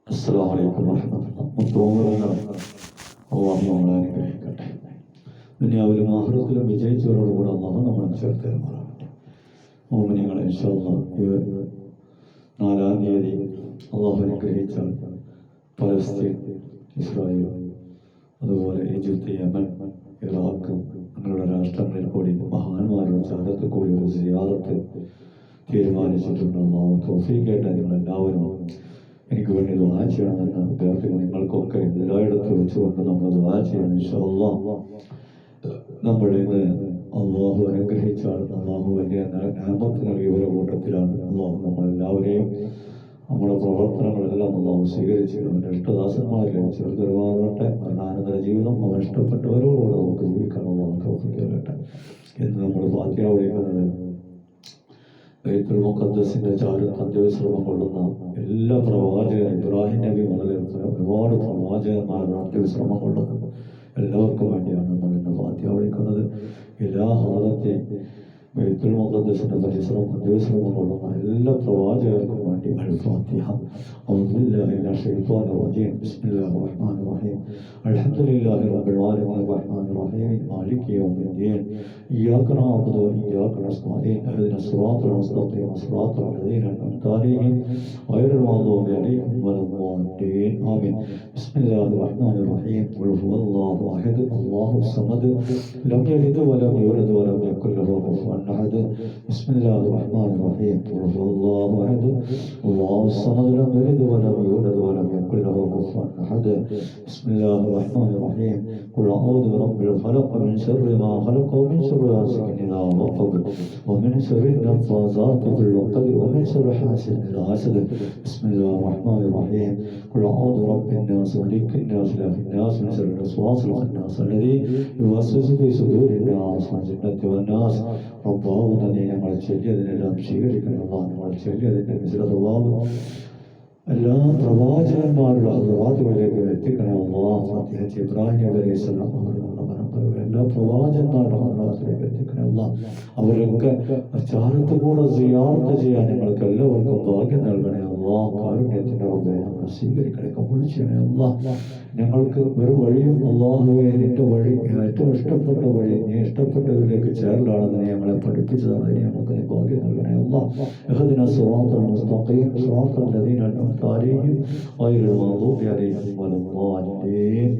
അസ്സലാമു അലൈക്കും വറഹ്മത്തുള്ളാഹി. അള്ളാഹു നമ്മളെ അനുഗ്രഹിക്കട്ടെ. ദുനിയാവിലും ആഖിറത്തിലും വിജയിച്ചവരോടുകൂടെ അള്ളാഹു നമ്മളെ ചേർത്ത് തരുമാറാകട്ടെ. മോമിനികളെ ഇൻഷാ അല്ലാഹ് 4-ാം തീയതി അള്ളാഹു അനുഗ്രഹിച്ച പലസ്തീൻ, ഇസ്രായേൽ, അതുപോലെ ഈജിപ്ത്, യമൻ, ഇറാഖ് അങ്ങനെയുള്ള രാഷ്ട്രങ്ങളിൽ കൂടി മഹാന്മാരുടെ ചാരത്ത് കൂടി ഒരു സിയാറത്ത് തീരുമാനിച്ചിട്ടുണ്ട്. അള്ളാഹു തൗഫീഖ് കേട്ട നിങ്ങളെല്ലാവരും എനിക്ക് വേണ്ടി ദുആ ചെയ്യണമെന്ന് അഭ്യർത്ഥിക്കുന്നു. നിങ്ങൾക്കൊക്കെ എല്ലായിടത്തും വെച്ചുകൊണ്ട് നമ്മൾ ദുആ ചെയ്യണം. ഇൻഷാ അല്ലാഹ് നമ്മൾ ഇന്ന് അള്ളാഹു അനുഗ്രഹിച്ചാൽ അള്ളാഹു വലിയ നിഅമത്ത് നൽകിയവരുടെ കൂട്ടത്തിലാണ്. അള്ളാഹു നമ്മളെല്ലാവരെയും നമ്മുടെ പ്രവർത്തനങ്ങളെല്ലാം അള്ളാഹു സ്വീകരിച്ച് അവൻ്റെ ഇഷ്ടദാസന്മാരിലേക്ക് ചേർത്തുമാറട്ടെ. മരണാനന്തര ജീവിതം അവൻ ഇഷ്ടപ്പെട്ടവരോടുകൂടെ നമുക്ക് ജീവിക്കാൻ അള്ളാഹു തൗഫീഖ് നൽകട്ടെ. ഇന്ന് നമ്മൾ ഫാത്തിഹ വിളിക്കുന്നത് ബൈത്തുൽ മുഖദ്ദസിന്റെ ചാരത്ത് അന്ത്യവിശ്രമം കൊള്ളുന്ന എല്ലാ പ്രവാചകരും ഇബ്രാഹിം നബി മുതൽ ഒരുപാട് പ്രവാചകന്മാരുടെ അന്ത്യവിശ്രമം കൊള്ളുന്നത് എല്ലാവർക്കും വേണ്ടിയാണ് നമ്മൾ ഇന്ന് ഫാത്തിഹ വിളിക്കുന്നത്. എല്ലാ ഹാദത്തെയും ബൈത്തുൽ മുഖദ്ദസിന്റെ അന്ത്യവിശ്രമം കൊള്ളുന്ന എല്ലാ പ്രവാചകർക്കും വേണ്ടി അൽ ഫാത്തിഹ. അഊദു ബില്ലാഹി മിനശ് ശൈത്വാനിർ റജീം. ബിസ്മില്ലാഹിർ റഹ്മാനിർ റഹീം. അൽഹംദുലില്ലാഹി റബ്ബിൽ ആലമീൻ റഹ്മാനിർ റഹീം മാലികി യൗമിദ്ദീൻ. ഇയ്യാക നഅ്ബുദു വ ഇയ്യാക നസ്തഈൻ. ഇഹ്ദിനസ് സിറാത്തൽ മുസ്തഖീം സിറാത്തൽ ലദീന അൻഅംത അലൈഹിം ഗൈറിൽ മഗ്ദൂബി അലൈഹിം വലദ്ദാല്ലീൻ. ആമീൻ. ബിസ്മില്ലാഹിർ റഹ്മാനിർ റഹീം. ഖുൽ ഹുവല്ലാഹു അഹദ് അല്ലാഹുസ് സമദ് ലം യലിദ് വലം യൂലദ് വലം യകുൽ ലഹു കുഫുവൻ അഹദ്. ബിസ്മില്ലാഹിർ റഹ്മാനിർ റഹീം. ഖുൽ ഹുവല്ലാഹു അഹദ് അല്ലാഹുസ് സമദ് ലം യലിദ് വലം യൂലദ് വലം യകുൽ ലഹു കുഫുവൻ അഹദ്. ബിസ്മില്ലാഹിർ റഹ്മാനിർ റഹീം. ഖുൽ അഊദു ബിറബ്ബിൽ ഫലഖ് മിൻ ശർരി മാ ഖലഖ വമിൻ ശർരി ഗാസിഖിൻ ഇദാ വഖബ് വമിൻ ശർരി നഫ്ഫാസാതി ഫിൽ ഉഖദ് വമിൻ ശർരി ഹാസിദിൻ ഇദാ ഹസദ്. ബിസ്മില്ലാഹിർ റഹ്മാനിർ റഹീം. ഖുൽ അഊദു ബിറബ്ബിൻ നാസ് മലിക്കിൻ നാസ് ഇലാഹിൻ നാസ് മിൻ ശർരി الوسواس الخناس الذي يوسوس في صدور الناس من الجنة والناس. റബ്ബാവുന്ന നീ ഞങ്ങൾ ചൊല്ലിയതിനെല്ലാം സ്വീകരിക്കണം. ഞങ്ങൾ ചൊല്ലിയതിൻ്റെ മിശ്രതവാവ് എല്ലാ പ്രവാചകന്മാരുടെ അർവാദുകളിലേക്ക് എത്തിക്കണം. ഫാത്തിഹ ഇബ്രാഹിം നബി അലൈഹിസ്സലാം എല്ലാ പ്രവാചകന്മാരുടെ അർവാദിലേക്ക് എത്തിക്കണം. അവരൊക്കെ ചാരത്ത് കൂടെ സിയാറത്ത് ചെയ്യാൻ ഞങ്ങൾക്ക് എല്ലാവർക്കും ഭാഗ്യം നൽകണേ. കാരുണ്യത്തിൻ്റെ റബ്ബേ ഞങ്ങളെ സ്വീകരിക്കണേ, കബൂൽ ചെയ്യണേ. ഞങ്ങൾക്ക് ഒരു വഴിയും അല്ലാഹുവേ നിന്റെ വഴി ഏറ്റവും ഇഷ്ടപ്പെട്ട വഴി നീ ഇഷ്ടപ്പെട്ടവരിലേക്ക് ചേരലാണെന്ന് നീ ഞങ്ങളെ പഠിപ്പിച്ചതാണ്. ഞങ്ങൾക്ക് നീ ഭാഗ്യം നൽകണേ. ഇഹ്ദിന സിറാത്തൽ മുസ്തഖീം സിറാത്തൽ ലദീന അൻഅംത അലൈഹിം ഗൈറിൽ മഗ്ദൂബി അലൈഹിം വലദ്ദാല്ലീൻ.